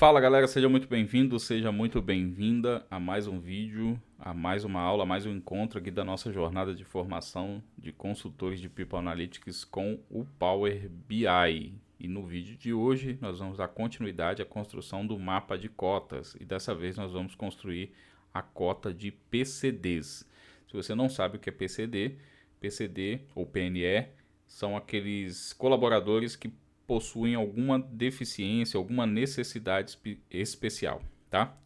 Fala galera, seja muito bem-vindo, seja muito bem-vinda a mais um vídeo, a mais uma aula, a mais um encontro aqui da nossa jornada de formação de consultores de People Analytics com o Power BI. E no vídeo de hoje nós vamos dar continuidade à construção do mapa de cotas e dessa vez nós vamos construir a cota de PCDs. Se você não sabe o que é PCD, PCD ou PNE são aqueles colaboradores que possuem alguma deficiência, alguma necessidade especial, tá?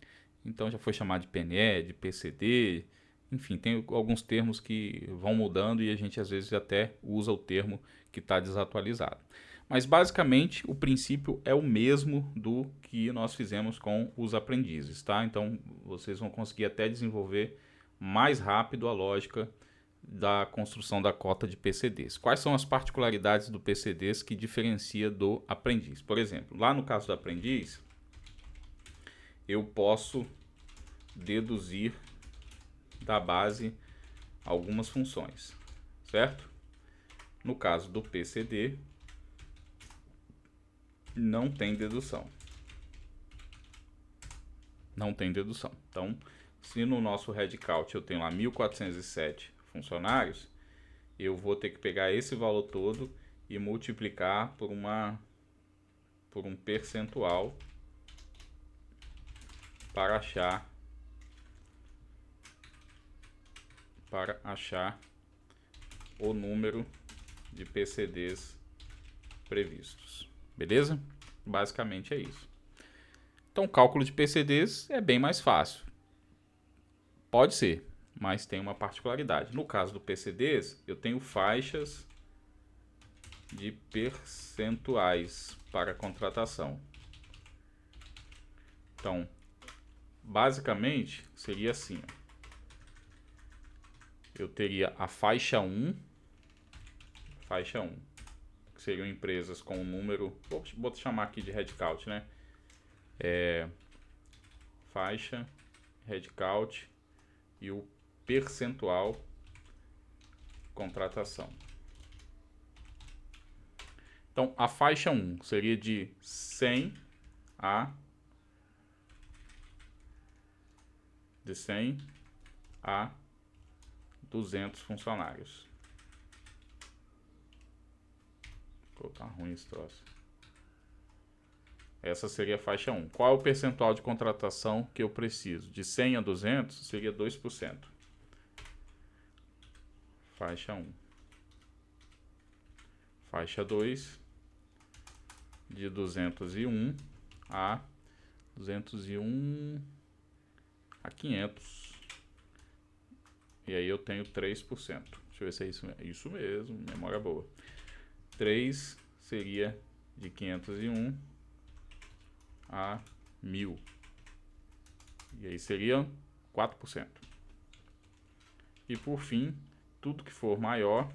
Então já foi chamado de PNE, de PCD, enfim, tem alguns termos que vão mudando e a gente às vezes até usa o termo que está desatualizado. Mas basicamente o princípio é o mesmo do que nós fizemos com os aprendizes, tá? Então vocês vão conseguir até desenvolver mais rápido a lógica da construção da cota de PCDs. Quais são as particularidades do PCDs que diferencia do aprendiz? Por exemplo, lá no caso do aprendiz, eu posso deduzir da base algumas funções, certo? No caso do PCD, não tem dedução. Não tem dedução. Então, se no nosso headcount eu tenho lá 1407 funcionários, eu vou ter que pegar esse valor todo e multiplicar por um percentual para achar o número de PCDs previstos. Beleza? Basicamente é isso. Então, o cálculo de PCDs é bem mais fácil. Pode ser, mas tem uma particularidade. No caso do PCDs, eu tenho faixas de percentuais para contratação. Então, basicamente, seria assim. Eu teria a faixa 1, que seriam empresas com um número, vou chamar aqui de headcount, né? Faixa, headcount e o percentual contratação. Então, a faixa 1 seria de 100 a 200 funcionários. Pô, tá ruim esse troço. Essa seria a faixa 1. Qual é o percentual de contratação que eu preciso? De 100 a 200 seria 2%. Faixa 1. Faixa 2, de 201 a 500. E aí eu tenho 3%. Deixa eu ver se é isso mesmo. Isso mesmo, memória boa. 3 seria de 501 a 1000. E aí seriam 4%. E por fim, tudo que for maior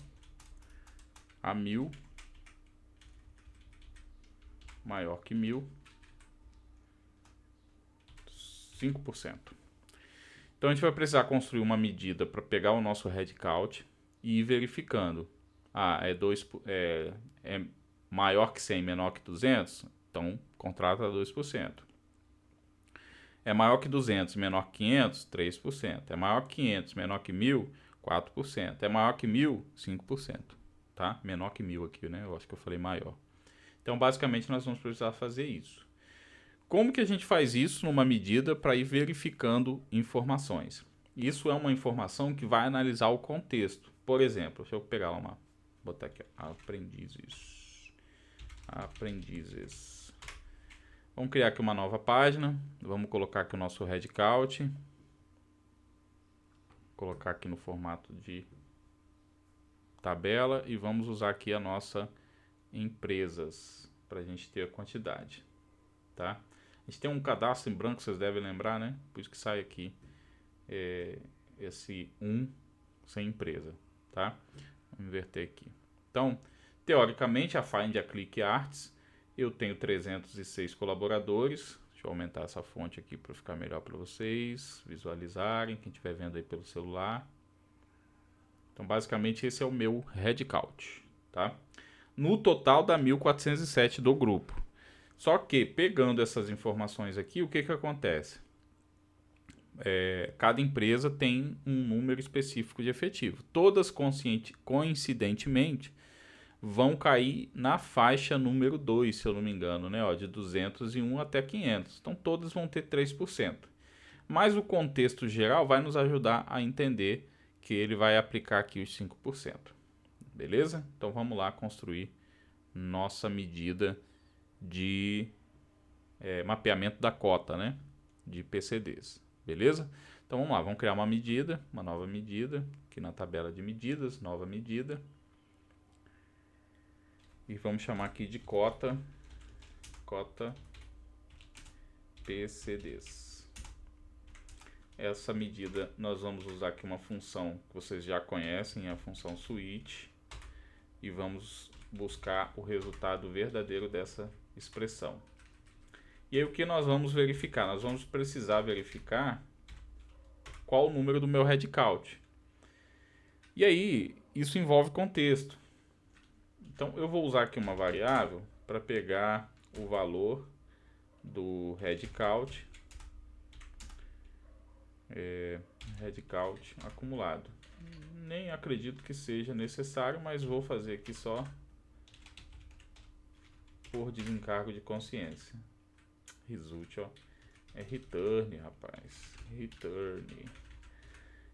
a 1000, maior que 1000, 5%. Então a gente vai precisar construir uma medida para pegar o nosso headcount e ir verificando. É maior que 100, menor que 200? Então contrata 2%. É maior que 200, menor que 500? 3%. É maior que 500, menor que 1000? 4%. É maior que 1000? 5%. Tá? Menor que 1000 aqui, né? Eu acho que eu falei maior. Então basicamente nós vamos precisar fazer isso. Como que a gente faz isso numa medida para ir verificando informações? Isso é uma informação que vai analisar o contexto. Por exemplo, deixa eu pegar uma, botar aqui, aprendizes. Vamos criar aqui uma nova página. Vamos colocar aqui o nosso headcount. Colocar aqui no formato de tabela e vamos usar aqui a nossa empresas para a gente ter a quantidade, tá? A gente tem um cadastro em branco, vocês devem lembrar, né? Por isso que sai aqui esse 1 sem empresa, tá? Vamos inverter aqui. Então, teoricamente, a Find a Click Arts, eu tenho 306 colaboradores. Deixa eu aumentar essa fonte aqui para ficar melhor para vocês visualizarem, quem estiver vendo aí pelo celular. Então, basicamente, esse é o meu headcount, tá? No total dá 1407 do grupo. Só que, pegando essas informações aqui, o que acontece? Cada empresa tem um número específico de efetivo. Todas coincidentemente vão cair na faixa número 2, se eu não me engano, né? Ó, de 201 até 500. Então todas vão ter 3%. Mas o contexto geral vai nos ajudar a entender que ele vai aplicar aqui os 5%. Beleza? Então vamos lá construir nossa medida de mapeamento da cota, né? De PCDs. Beleza? Então vamos lá, vamos criar uma medida, uma nova medida, aqui na tabela de medidas, nova medida. E vamos chamar aqui de cota PCDs. Essa medida nós vamos usar aqui uma função que vocês já conhecem, a função switch, e vamos buscar o resultado verdadeiro dessa expressão. E aí o que nós vamos verificar? Nós vamos precisar verificar qual o número do meu headcount. E aí isso envolve contexto. Então eu vou usar aqui uma variável para pegar o valor do headcount, headcount acumulado. Nem acredito que seja necessário, mas vou fazer aqui só por desencargo de consciência. Result, ó, é return, rapaz, return.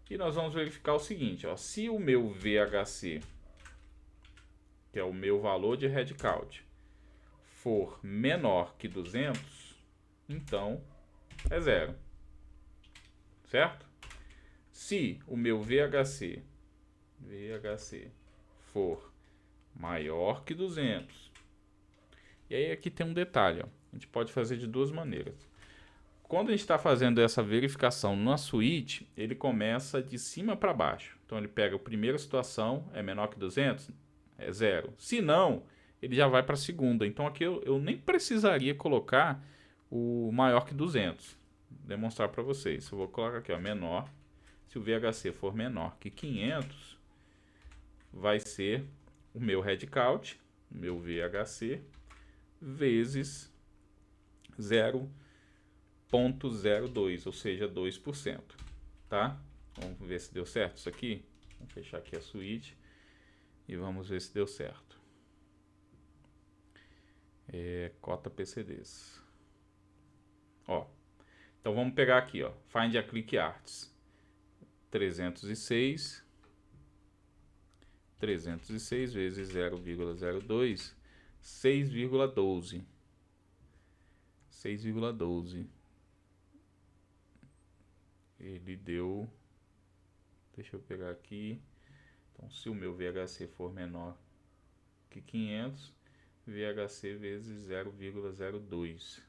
E nós vamos verificar o seguinte, ó, se o meu VHC, que é o meu valor de headcount, for menor que 200, então é zero, certo? Se o meu VHC for maior que 200, e aí aqui tem um detalhe, ó, a gente pode fazer de duas maneiras. Quando a gente está fazendo essa verificação na switch, ele começa de cima para baixo. Então ele pega a primeira situação, é menor que 200, é zero. Se não, ele já vai para a segunda. Então aqui eu nem precisaria colocar o maior que 200. Vou demonstrar para vocês. Eu vou colocar aqui, ó, menor. Se o VHC for menor que 500, vai ser o meu headcount, o meu VHC, vezes 0,02, ou seja, 2%. Tá? Vamos ver se deu certo isso aqui. Vamos fechar aqui a switch e vamos ver se deu certo. Cota PCDs. Ó, então vamos pegar aqui, ó, Find a Click Arts. 306 vezes 0,02, 6,12. 6,12. Ele deu... Deixa eu pegar aqui. Então, se o meu VHC for menor que 500, VHC vezes 0,02.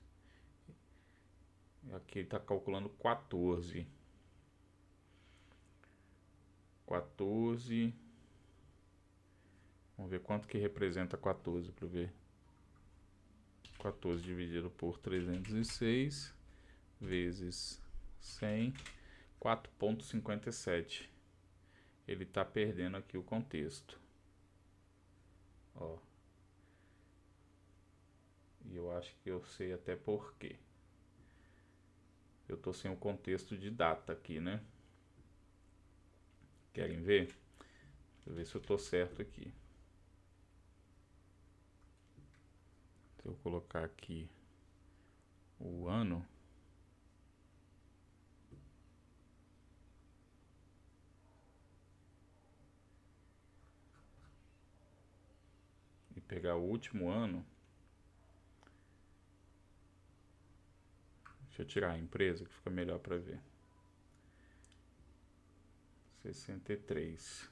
Aqui ele está calculando 14. 14. Vamos ver quanto que representa 14 para ver. 14 dividido por 306 vezes 100, 4,57. Ele está perdendo aqui o contexto. Ó. E eu acho que eu sei até por quê. Eu estou sem o contexto de data aqui, né? Querem ver? Deixa eu ver se eu estou certo aqui. Se eu colocar aqui o ano, e pegar o último ano, deixa eu tirar a empresa que fica melhor para ver. 63.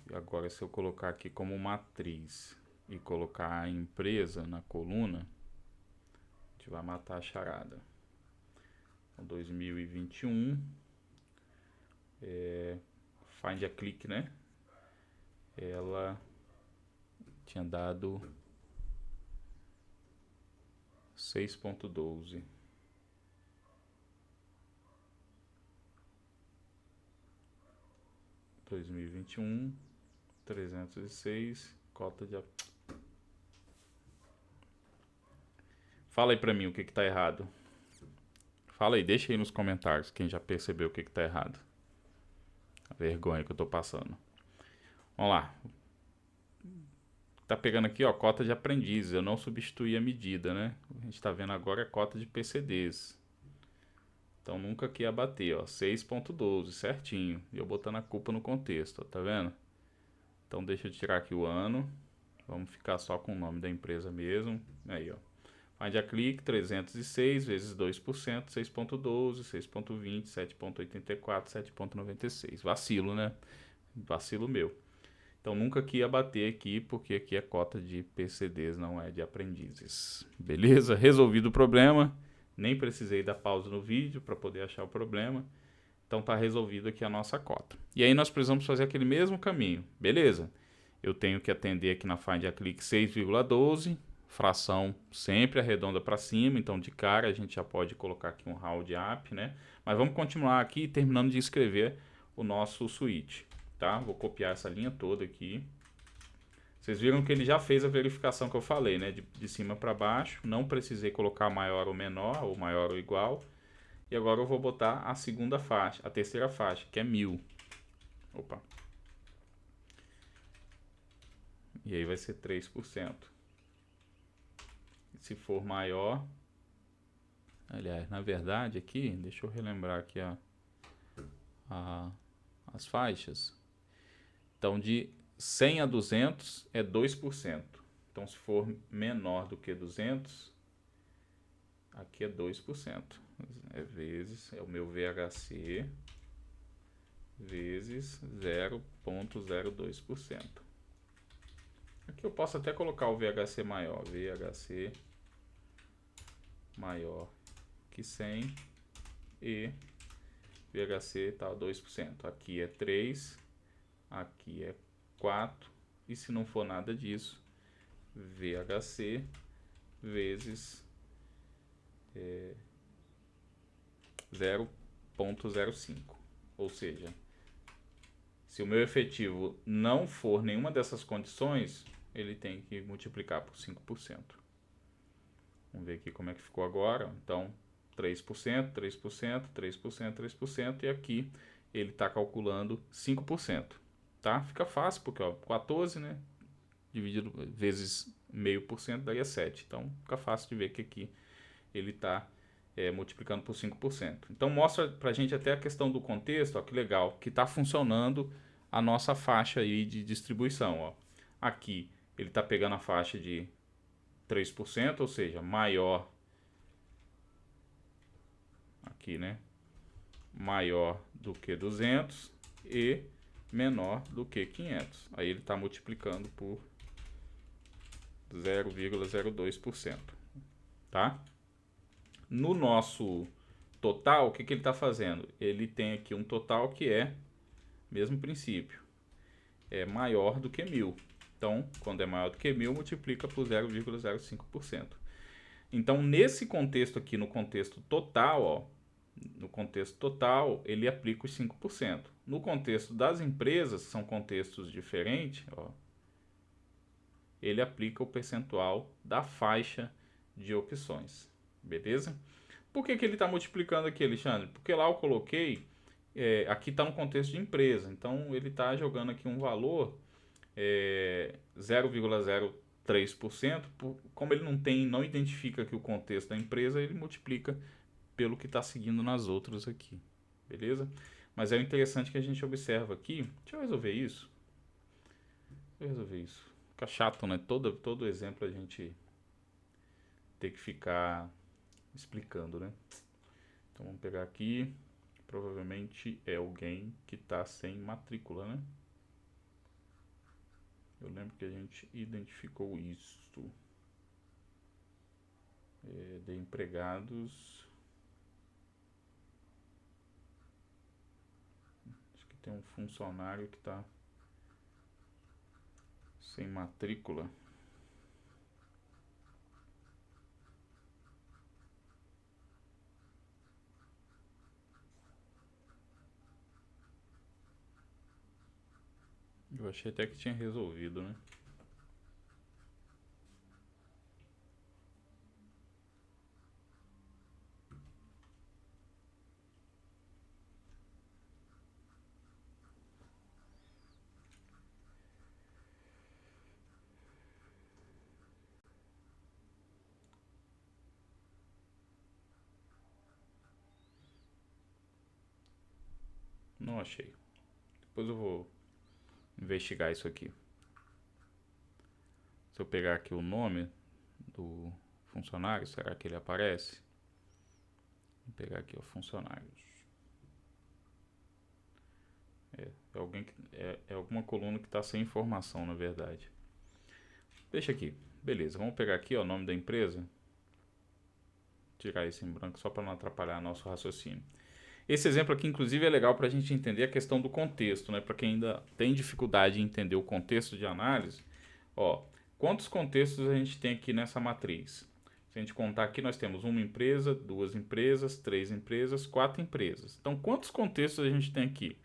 E agora se eu colocar aqui como matriz e colocar a empresa na coluna, a gente vai matar a charada. Então, 2021, Find a Click, né? Ela tinha dado 6,12. 2021, 306, cota de... Fala aí pra mim o que tá errado. Fala aí, deixa aí nos comentários quem já percebeu o que tá errado. A vergonha que eu tô passando. Vamos lá. Tá pegando aqui, ó, cota de aprendizes. Eu não substituí a medida, né? A gente tá vendo agora a cota de PCDs. Então nunca que ia bater, ó, 6.12, certinho. E eu botando a culpa no contexto, ó, tá vendo? Então deixa eu tirar aqui o ano. Vamos ficar só com o nome da empresa mesmo. Aí, ó. Find a click, 306 vezes 2%, 6.12, 6.20, 7.84, 7.96. Vacilo, né? Vacilo meu. Então nunca que ia bater aqui, porque aqui é cota de PCDs, não é de aprendizes. Beleza? Resolvido o problema. Nem precisei dar pausa no vídeo para poder achar o problema. Então tá resolvido aqui a nossa cota. E aí nós precisamos fazer aquele mesmo caminho. Beleza? Eu tenho que atender aqui na Find a Click 6,12. Fração sempre arredonda para cima. Então de cara a gente já pode colocar aqui um round up, né? Mas vamos continuar aqui terminando de escrever o nosso switch. Tá? Vou copiar essa linha toda aqui. Vocês viram que ele já fez a verificação que eu falei, né? De cima para baixo. Não precisei colocar maior ou menor, ou maior ou igual. E agora eu vou botar a segunda faixa, a terceira faixa, que é 1000. Opa. E aí vai ser 3%. Se for maior... Aliás, na verdade aqui, deixa eu relembrar aqui as faixas. Então, de 100 a 200 é 2%. Então, se for menor do que 200, aqui é 2%. É vezes, é o meu VHC, vezes 0,02%. Aqui eu posso até colocar o VHC maior. VHC maior que 100 e VHC tá 2%. Aqui é 3%. Aqui é 4, e se não for nada disso, VHC vezes 0,05. Ou seja, se o meu efetivo não for nenhuma dessas condições, ele tem que multiplicar por 5%. Vamos ver aqui como é que ficou agora. Então, 3%, 3%, 3%, 3%, e aqui ele está calculando 5%. Tá? Fica fácil, porque ó, 14, né, dividido vezes 0,5% daria 7. Então fica fácil de ver que aqui ele está multiplicando por 5%. Então mostra pra gente até a questão do contexto, ó, que legal, que está funcionando a nossa faixa aí de distribuição. Ó. Aqui ele está pegando a faixa de 3%, ou seja, maior, aqui, né, maior do que 200 e menor do que 500. Aí ele está multiplicando por 0,02%. Tá? No nosso total, o que ele está fazendo? Ele tem aqui um total que é mesmo princípio. É maior do que 1000. Então, quando é maior do que 1000, multiplica por 0,05%. Então, nesse contexto aqui, no contexto total, ó, no contexto total, ele aplica os 5%. No contexto das empresas, são contextos diferentes, ó, ele aplica o percentual da faixa de opções. Beleza? Por que ele está multiplicando aqui, Alexandre? Porque lá eu coloquei, aqui está no contexto de empresa, então ele está jogando aqui um valor 0,03%, como ele não identifica aqui o contexto da empresa, ele multiplica pelo que está seguindo nas outras aqui, beleza? Mas é interessante que a gente observa aqui, deixa eu resolver isso, fica chato, né? Todo exemplo a gente tem que ficar explicando, né? Então vamos pegar aqui, provavelmente é alguém que está sem matrícula, né? Eu lembro que a gente identificou isso. De empregados. Acho que tem um funcionário que está sem matrícula. Eu achei até que tinha resolvido, né? Não achei. Depois eu vou investigar isso aqui. Se eu pegar aqui o nome do funcionário, será que ele aparece? Vou pegar aqui o funcionários. É alguma coluna que está sem informação, na verdade. Deixa aqui. Beleza, vamos pegar aqui o nome da empresa. Tirar esse em branco só para não atrapalhar nosso raciocínio. Esse exemplo aqui, inclusive, é legal para a gente entender a questão do contexto, né? Para quem ainda tem dificuldade em entender o contexto de análise, ó, quantos contextos a gente tem aqui nessa matriz? Se a gente contar aqui, nós temos uma empresa, duas empresas, três empresas, quatro empresas. Então, quantos contextos a gente tem aqui?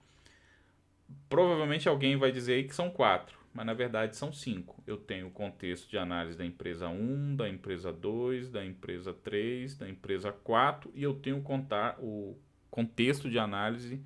Provavelmente alguém vai dizer aí que são 4, mas na verdade são 5. Eu tenho o contexto de análise da empresa 1, da empresa 2, da empresa 3, da empresa 4 e eu tenho o contexto de análise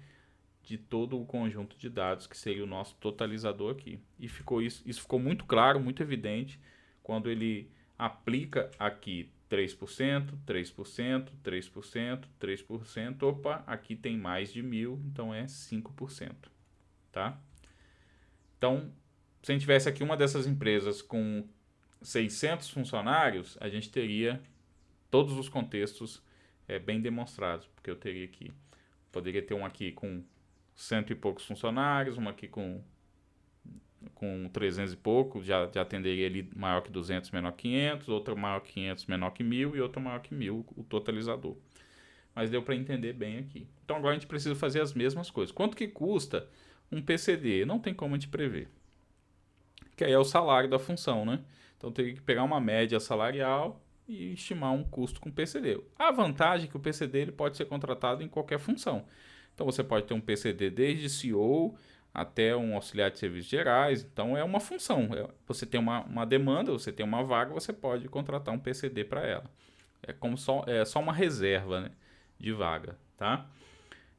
de todo o conjunto de dados, que seria o nosso totalizador aqui. E isso ficou muito claro, muito evidente, quando ele aplica aqui 3%, 3%, 3%, 3%. Opa, aqui tem mais de 1.000, então é 5%. Tá? Então, se a gente tivesse aqui uma dessas empresas com 600 funcionários, a gente teria todos os contextos bem demonstrados, porque eu teria aqui, poderia ter um aqui com 100 e poucos funcionários, uma aqui com 300 e pouco, já atenderia ali maior que 200, menor que 500, outra maior que 500, menor que 1.000 e outra maior que 1.000, o totalizador. Mas deu para entender bem aqui. Então agora a gente precisa fazer as mesmas coisas. Quanto que custa um PCD? Não tem como a gente prever. Que aí é o salário da função, né? Então teria que pegar uma média salarial e estimar um custo com PCD. A vantagem é que o PCD ele pode ser contratado em qualquer função. Então você pode ter um PCD desde CEO até um auxiliar de serviços gerais. Então é uma função. Você tem uma demanda, você tem uma vaga, você pode contratar um PCD para ela. É só uma reserva, né, de vaga, tá?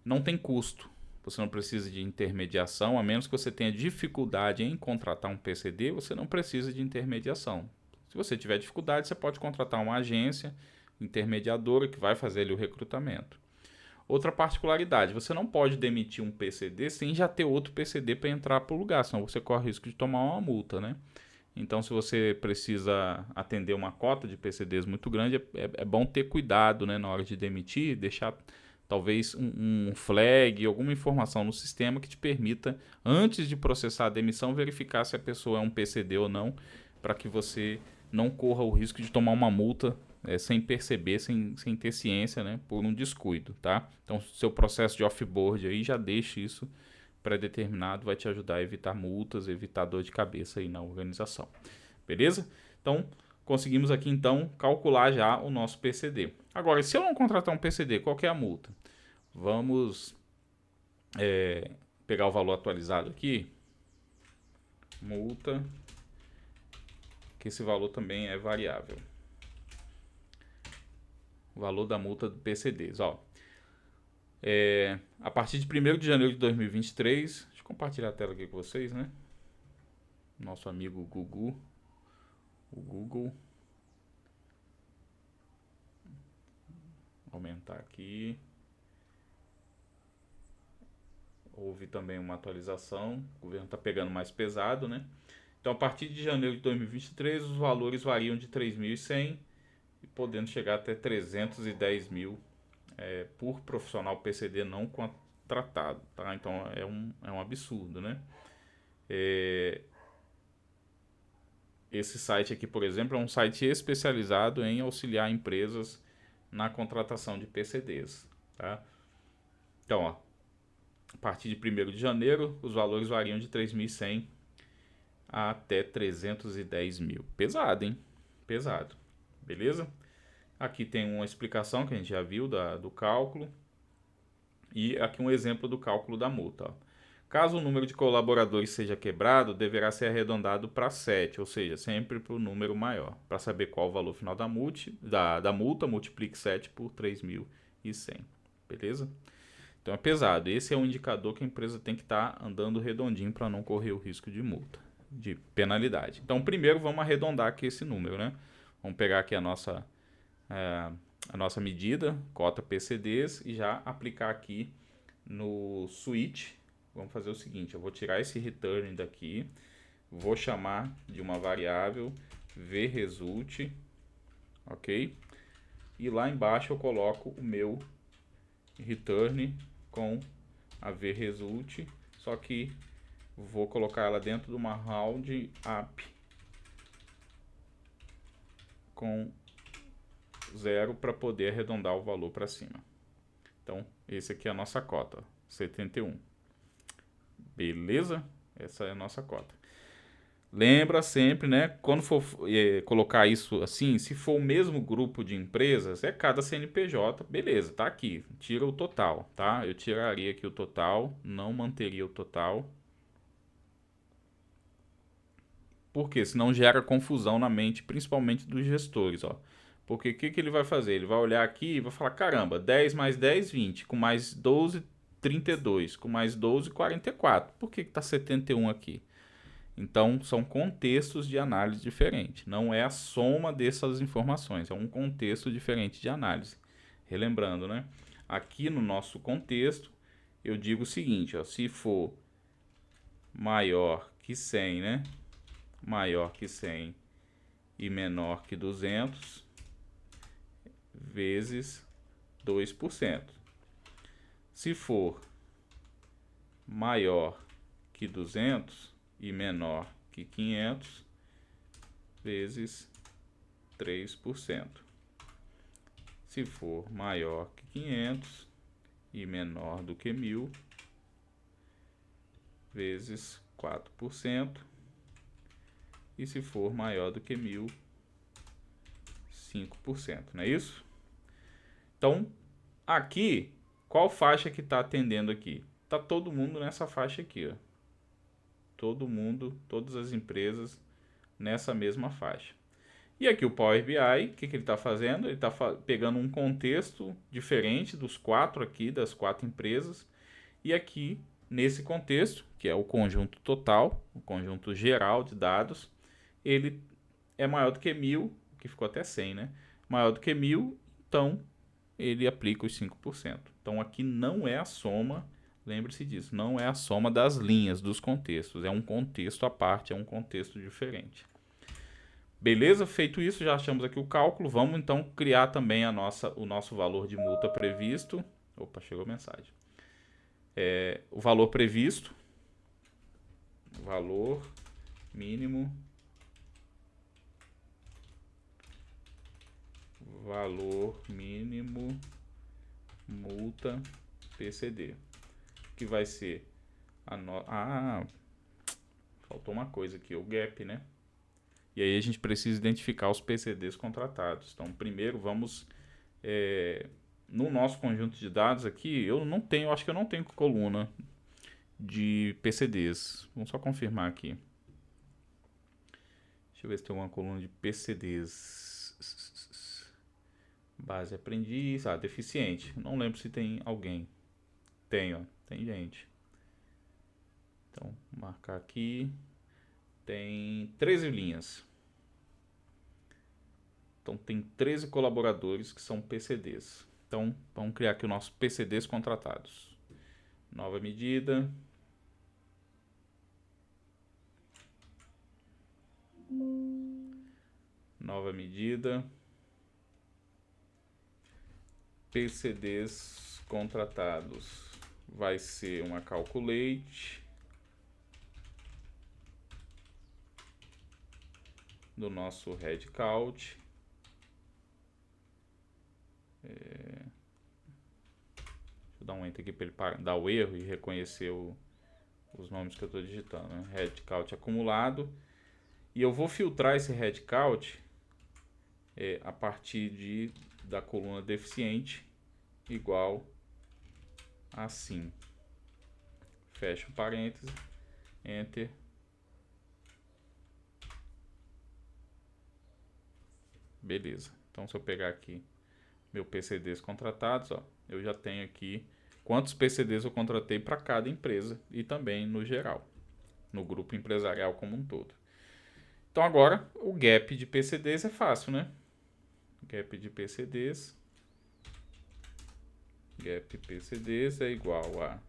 Não tem custo. Você não precisa de intermediação, a menos que você tenha dificuldade em contratar um PCD, você não precisa de intermediação. Se você tiver dificuldade, você pode contratar uma agência intermediadora que vai fazer ali o recrutamento. Outra particularidade, você não pode demitir um PCD sem já ter outro PCD para entrar para o lugar, senão você corre o risco de tomar uma multa, né? Então, se você precisa atender uma cota de PCDs muito grande, é bom ter cuidado, né, na hora de demitir, deixar talvez um flag, alguma informação no sistema que te permita, antes de processar a demissão, verificar se a pessoa é um PCD ou não, para que você não corra o risco de tomar uma multa sem perceber, sem ter ciência, né, por um descuido, tá? Então, seu processo de offboard aí já deixa isso pré-determinado, vai te ajudar a evitar multas, evitar dor de cabeça aí na organização. Beleza? Então, conseguimos aqui então calcular já o nosso PCD. Agora, se eu não contratar um PCD, qual que é a multa? Vamos pegar o valor atualizado aqui. Multa, que esse valor também é variável. O valor da multa do PCDs, ó. A partir de 1º de janeiro de 2023, deixa eu compartilhar a tela aqui com vocês, né? Nosso amigo Gugu, o Google. Aumentar aqui. Houve também uma atualização, o governo está pegando mais pesado, né? Então, a partir de janeiro de 2023, os valores variam de 3.100 e podendo chegar até 310 mil por profissional PCD não contratado, tá? Então, é um absurdo, né? Esse site aqui, por exemplo, é um site especializado em auxiliar empresas na contratação de PCDs, tá? Então, ó, a partir de 1º de janeiro, os valores variam de 3.100 até 310 mil. Pesado, hein? Pesado. Beleza? Aqui tem uma explicação que a gente já viu do cálculo. E aqui um exemplo do cálculo da multa. Ó. Caso o número de colaboradores seja quebrado, deverá ser arredondado para 7, ou seja, sempre para o número maior. Para saber qual o valor final da multa, multiplique 7 por 3.100. Beleza? Então é pesado. Esse é um indicador que a empresa tem que estar andando redondinho para não correr o risco de multa, de penalidade. Então primeiro vamos arredondar aqui esse número, né? Vamos pegar aqui a nossa medida, cota PCDs, e já aplicar aqui no switch, vamos fazer o seguinte, eu vou tirar esse return daqui, vou chamar de uma variável vResult, ok? E lá embaixo eu coloco o meu return com a vResult, só que vou colocar ela dentro de uma round up com 0 para poder arredondar o valor para cima. Então, esse aqui é a nossa cota, 71. Beleza? Essa é a nossa cota. Lembra sempre, né? Quando for colocar isso assim, se for o mesmo grupo de empresas, é cada CNPJ, beleza, tá aqui. Tira o total, tá? Eu tiraria aqui o total, não manteria o total. Porque senão gera confusão na mente, principalmente dos gestores, ó. Porque o que ele vai fazer? Ele vai olhar aqui e vai falar, caramba, 10 mais 10, 20, com mais 12, 32, com mais 12, 44. Por que está 71 aqui? Então, são contextos de análise diferentes. Não é a soma dessas informações, é um contexto diferente de análise. Relembrando, né? Aqui no nosso contexto, eu digo o seguinte, ó, se for maior que 100, né? Maior que 100 e menor que 200, vezes 2%. Se for maior que 200 e menor que 500, vezes 3%. Se for maior que 500 e menor do que 1.000, vezes 4%. E se for maior do que 1.000, 5%, não é isso? Então, aqui, qual faixa que está atendendo aqui? Está todo mundo nessa faixa aqui, ó. Todo mundo, todas as empresas nessa mesma faixa. E aqui o Power BI, o que ele está fazendo? Ele está pegando um contexto diferente dos quatro aqui, das quatro empresas. E aqui, nesse contexto, que é o conjunto total, o conjunto geral de dados, ele é maior do que 1.000, que ficou até 100, né? Maior do que 1.000, então ele aplica os 5%. Então aqui não é a soma, lembre-se disso, não é a soma das linhas, dos contextos, é um contexto à parte, é um contexto diferente. Beleza? Feito isso, já achamos aqui o cálculo, vamos então criar também o nosso valor de multa previsto. Opa, chegou a mensagem. O valor previsto, valor mínimo, multa PCD, que vai ser faltou uma coisa aqui, o gap, né? E aí a gente precisa identificar os PCDs contratados. Então, primeiro vamos no nosso conjunto de dados aqui, acho que eu não tenho coluna de PCDs. Vamos só confirmar aqui. Deixa eu ver se tem uma coluna de PCDs. Base aprendiz, deficiente. Não lembro se tem alguém. Tem, ó, tem gente. Então, vou marcar aqui. Tem 13 linhas. Então, tem 13 colaboradores que são PCDs. Então, vamos criar aqui o nosso PCDs contratados. Nova medida. Nova medida. PCDs contratados. Vai ser uma calculate do nosso headcount. Deixa eu dar um enter aqui para ele dar o erro e reconhecer os nomes que eu estou digitando, né? Headcount acumulado. E eu vou filtrar esse headcount a partir da coluna deficiente igual assim. Fecha o parêntese, enter. Beleza. Então, se eu pegar aqui meu PCDs contratados, ó, eu já tenho aqui quantos PCDs eu contratei para cada empresa e também no geral, no grupo empresarial como um todo. Então, agora, o gap de PCDs é fácil, né? Gap de PCDs Gap PCDs é igual a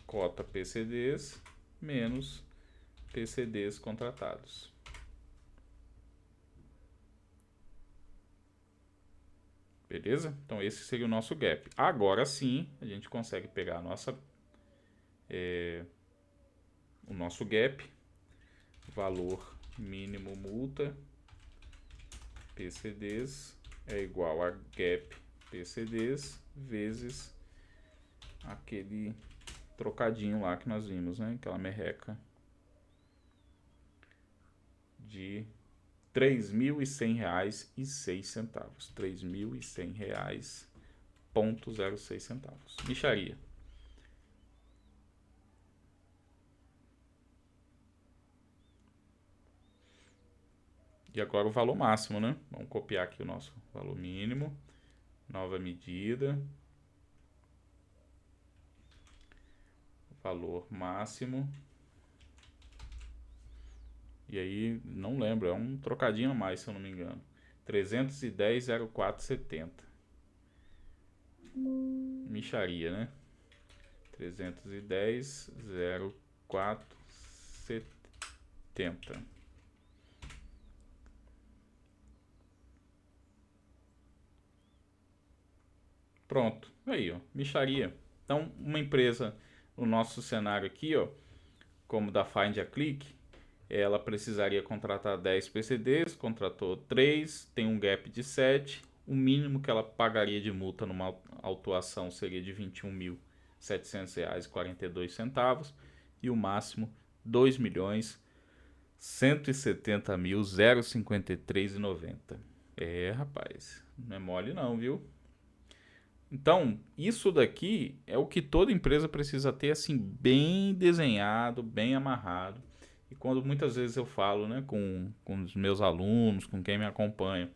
cota PCDs menos PCDs contratados. Beleza? Então esse seria o nosso gap. Agora sim, a gente consegue pegar o nosso gap, valor mínimo multa, PCDs é igual a gap PCDs vezes aquele trocadinho lá que nós vimos, né? Aquela merreca de R$ 3.100,06. R$ 3.100,06. Mixaria. E agora o valor máximo, né? Vamos copiar aqui o nosso valor mínimo. Nova medida. Valor máximo. E aí, não lembro, é um trocadinho a mais, se eu não me engano. 310,0470. Mixaria, né? 310,0470. Pronto, aí, ó, mixaria. Então, uma empresa, no nosso cenário aqui, ó, como da Find a Click, ela precisaria contratar 10 PCDs, contratou 3, tem um gap de 7. O mínimo que ela pagaria de multa numa autuação seria de R$ 21.700,42 e o máximo R$ 2.170.053,90. É, rapaz, não é mole não, viu? Então, isso daqui é o que toda empresa precisa ter assim bem desenhado, bem amarrado. E quando muitas vezes eu falo, né, com os meus alunos, com quem me acompanha,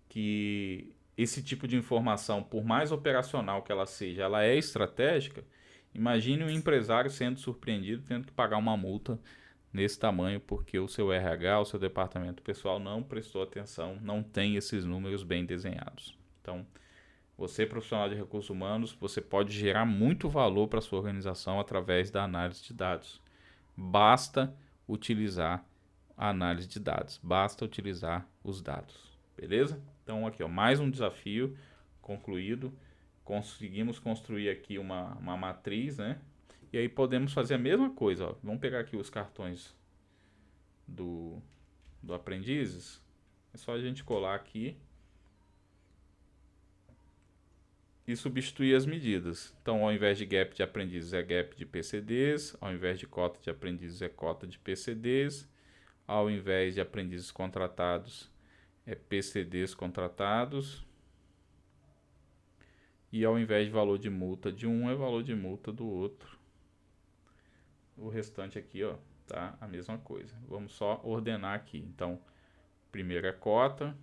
que esse tipo de informação, por mais operacional que ela seja, ela é estratégica. Imagine um empresário sendo surpreendido tendo que pagar uma multa nesse tamanho porque o seu RH, o seu departamento pessoal não prestou atenção, não tem esses números bem desenhados. Então, você, profissional de recursos humanos, você pode gerar muito valor para a sua organização através da análise de dados. Basta utilizar a análise de dados, basta utilizar os dados, beleza? Então aqui, ó, mais um desafio concluído. Conseguimos construir aqui uma matriz, né? E aí podemos fazer a mesma coisa, ó. Vamos pegar aqui os cartões do aprendizes. É só a gente colar aqui e substituir as medidas. Então, ao invés de gap de aprendizes, é gap de PCDs. Ao invés de cota de aprendizes, é cota de PCDs. Ao invés de aprendizes contratados, é PCDs contratados. E ao invés de valor de multa de um, é valor de multa do outro. O restante aqui, ó, tá a mesma coisa. Vamos só ordenar aqui. Então, primeiro é cota,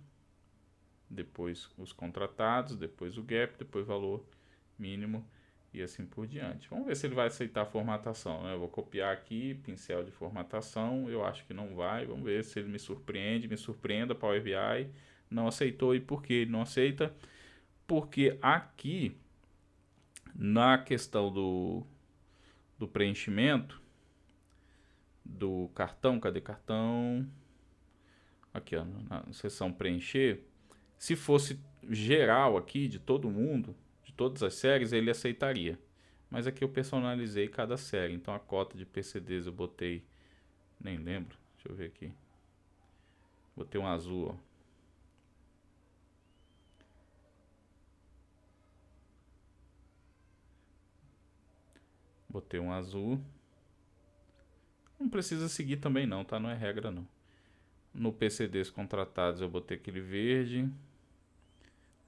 depois os contratados, depois o gap, depois valor mínimo e assim por diante. Vamos ver se ele vai aceitar a formatação, né? Eu vou copiar aqui, pincel de formatação, eu acho que não vai. Vamos ver se ele me surpreenda, Power BI, não aceitou. E por que ele não aceita? Porque aqui, na questão do preenchimento do cartão, cadê cartão? Aqui, ó, na seção preencher, se fosse geral aqui, de todo mundo, de todas as séries, ele aceitaria. Mas aqui eu personalizei cada série. Então a cota de PCDs eu botei, nem lembro, deixa eu ver aqui. Botei um azul, ó. Botei um azul. Não precisa seguir também não, tá? Não é regra não. No PCDs contratados eu botei aquele verde.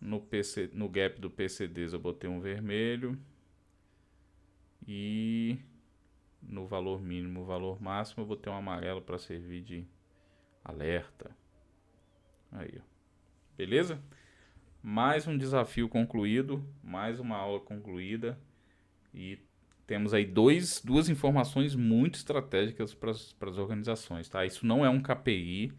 No gap do PCDs eu botei um vermelho. E no valor mínimo, valor máximo, eu botei um amarelo para servir de alerta. Aí, ó. Beleza? Mais um desafio concluído, mais uma aula concluída. E temos aí duas informações muito estratégicas para as organizações, tá? Isso não é um KPI,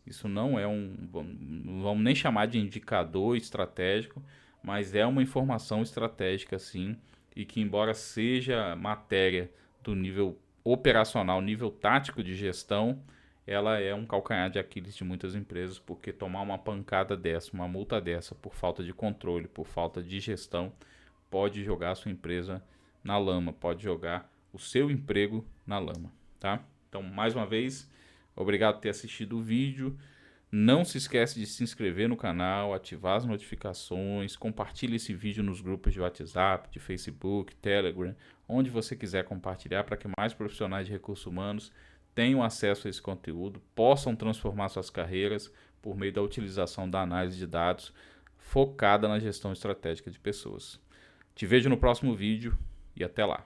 isso não é vamos nem chamar de indicador estratégico, mas é uma informação estratégica sim, e que embora seja matéria do nível operacional, nível tático de gestão, ela é um calcanhar de Aquiles de muitas empresas, porque tomar uma pancada dessa, uma multa dessa, por falta de controle, por falta de gestão, pode jogar a sua empresa na lama, pode jogar o seu emprego na lama, tá? Então, mais uma vez, obrigado por ter assistido o vídeo. Não se esquece de se inscrever no canal, ativar as notificações, compartilhe esse vídeo nos grupos de WhatsApp, de Facebook, Telegram, onde você quiser compartilhar para que mais profissionais de recursos humanos tenham acesso a esse conteúdo, possam transformar suas carreiras por meio da utilização da análise de dados focada na gestão estratégica de pessoas. Te vejo no próximo vídeo e até lá.